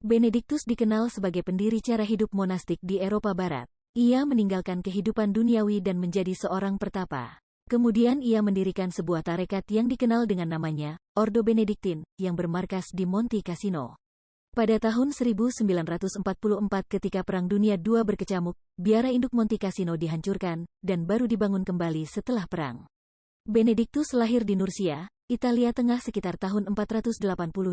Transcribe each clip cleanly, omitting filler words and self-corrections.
Benediktus dikenal sebagai pendiri cara hidup monastik di Eropa Barat. Ia meninggalkan kehidupan duniawi dan menjadi seorang pertapa. Kemudian ia mendirikan sebuah tarekat yang dikenal dengan namanya, Ordo Benediktin, yang bermarkas di Monte Cassino. Pada tahun 1944 ketika Perang Dunia II berkecamuk, biara induk Monte Cassino dihancurkan, dan baru dibangun kembali setelah perang. Benediktus lahir di Nursia, Italia Tengah sekitar tahun 480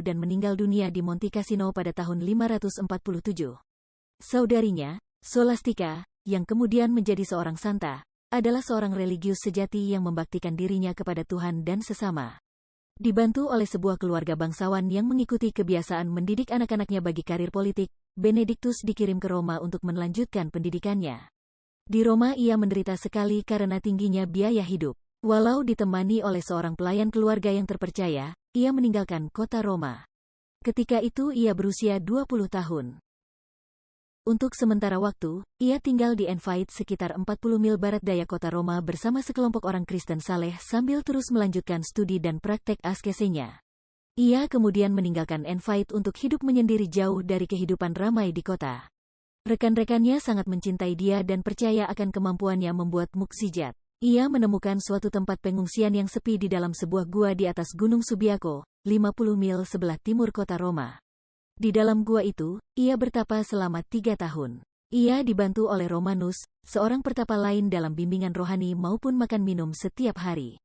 dan meninggal dunia di Monte Cassino pada tahun 547. Saudarinya, Solastika, yang kemudian menjadi seorang santa, adalah seorang religius sejati yang membaktikan dirinya kepada Tuhan dan sesama. Dibantu oleh sebuah keluarga bangsawan yang mengikuti kebiasaan mendidik anak-anaknya bagi karir politik, Benediktus dikirim ke Roma untuk melanjutkan pendidikannya. Di Roma ia menderita sekali karena tingginya biaya hidup. Walau ditemani oleh seorang pelayan keluarga yang terpercaya, ia meninggalkan kota Roma. Ketika itu ia berusia 20 tahun. Untuk sementara waktu, ia tinggal di Enfield sekitar 40 mil barat daya kota Roma bersama sekelompok orang Kristen saleh sambil terus melanjutkan studi dan praktek askesenya. Ia kemudian meninggalkan Enfield untuk hidup menyendiri jauh dari kehidupan ramai di kota. Rekan-rekannya sangat mencintai dia dan percaya akan kemampuannya membuat mukjizat. Ia menemukan suatu tempat pengungsian yang sepi di dalam sebuah gua di atas Gunung Subiaco, 50 mil sebelah timur kota Roma. Di dalam gua itu, ia bertapa selama 3 tahun. Ia dibantu oleh Romanus, seorang pertapa lain dalam bimbingan rohani maupun makan minum setiap hari.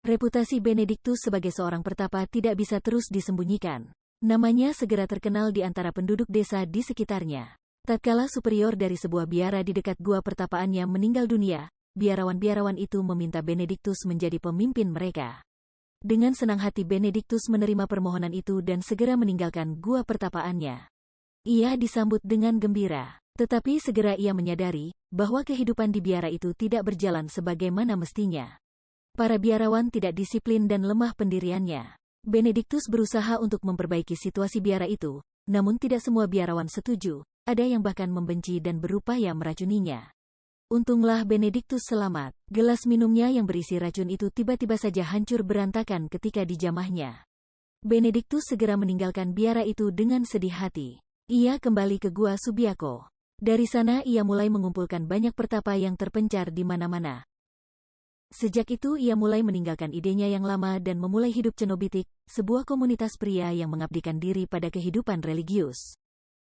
Reputasi Benediktus sebagai seorang pertapa tidak bisa terus disembunyikan. Namanya segera terkenal di antara penduduk desa di sekitarnya. Tatkala superior dari sebuah biara di dekat gua pertapaannya meninggal dunia, biarawan-biarawan itu meminta Benediktus menjadi pemimpin mereka. Dengan senang hati Benediktus menerima permohonan itu dan segera meninggalkan gua pertapaannya. Ia disambut dengan gembira, tetapi segera ia menyadari bahwa kehidupan di biara itu tidak berjalan sebagaimana mestinya. Para biarawan tidak disiplin dan lemah pendiriannya. Benediktus berusaha untuk memperbaiki situasi biara itu, namun tidak semua biarawan setuju, ada yang bahkan membenci dan berupaya meracuninya. Untunglah Benediktus selamat. Gelas minumnya yang berisi racun itu tiba-tiba saja hancur berantakan ketika dijamahnya. Benediktus segera meninggalkan biara itu dengan sedih hati. Ia kembali ke Gua Subiaco. Dari sana ia mulai mengumpulkan banyak pertapa yang terpencar di mana-mana. Sejak itu ia mulai meninggalkan idenya yang lama dan memulai hidup cenobitik, sebuah komunitas pria yang mengabdikan diri pada kehidupan religius.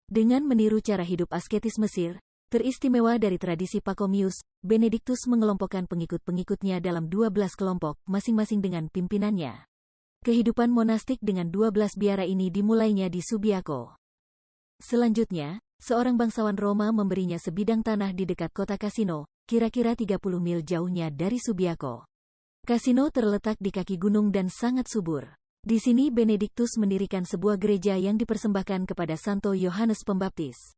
Dengan meniru cara hidup asketis Mesir, teristimewa dari tradisi Pachomius, Benediktus mengelompokkan pengikut-pengikutnya dalam 12 kelompok, masing-masing dengan pimpinannya. Kehidupan monastik dengan 12 biara ini dimulainya di Subiaco. Selanjutnya, seorang bangsawan Roma memberinya sebidang tanah di dekat kota Cassino, kira-kira 30 mil jauhnya dari Subiaco. Cassino terletak di kaki gunung dan sangat subur. Di sini Benediktus mendirikan sebuah gereja yang dipersembahkan kepada Santo Yohanes Pembaptis.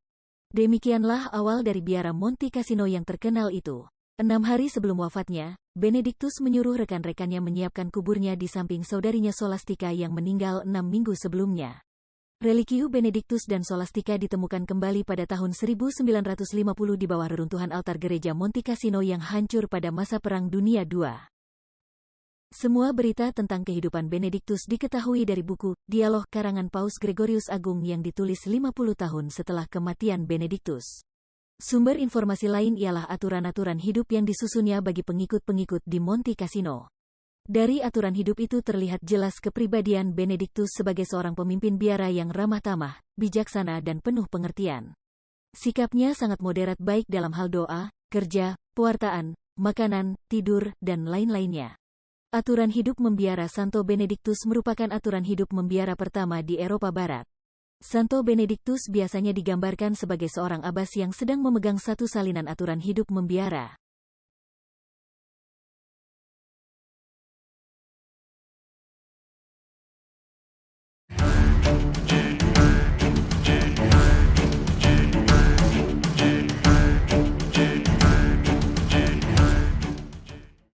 Demikianlah awal dari biara Monte Cassino yang terkenal itu. 6 hari sebelum wafatnya, Benediktus menyuruh rekan-rekannya menyiapkan kuburnya di samping saudarinya Solastika yang meninggal 6 minggu sebelumnya. Relikiu Benediktus dan Solastika ditemukan kembali pada tahun 1950 di bawah reruntuhan altar gereja Monte Cassino yang hancur pada masa Perang Dunia II. Semua berita tentang kehidupan Benediktus diketahui dari buku Dialog karangan Paus Gregorius Agung yang ditulis 50 tahun setelah kematian Benediktus. Sumber informasi lain ialah aturan-aturan hidup yang disusunnya bagi pengikut-pengikut di Monte Cassino. Dari aturan hidup itu terlihat jelas kepribadian Benediktus sebagai seorang pemimpin biara yang ramah tamah, bijaksana dan penuh pengertian. Sikapnya sangat moderat baik dalam hal doa, kerja, pewartaan, makanan, tidur, dan lain-lainnya. Aturan hidup membiara Santo Benediktus merupakan aturan hidup membiara pertama di Eropa Barat. Santo Benediktus biasanya digambarkan sebagai seorang abbas yang sedang memegang satu salinan aturan hidup membiara.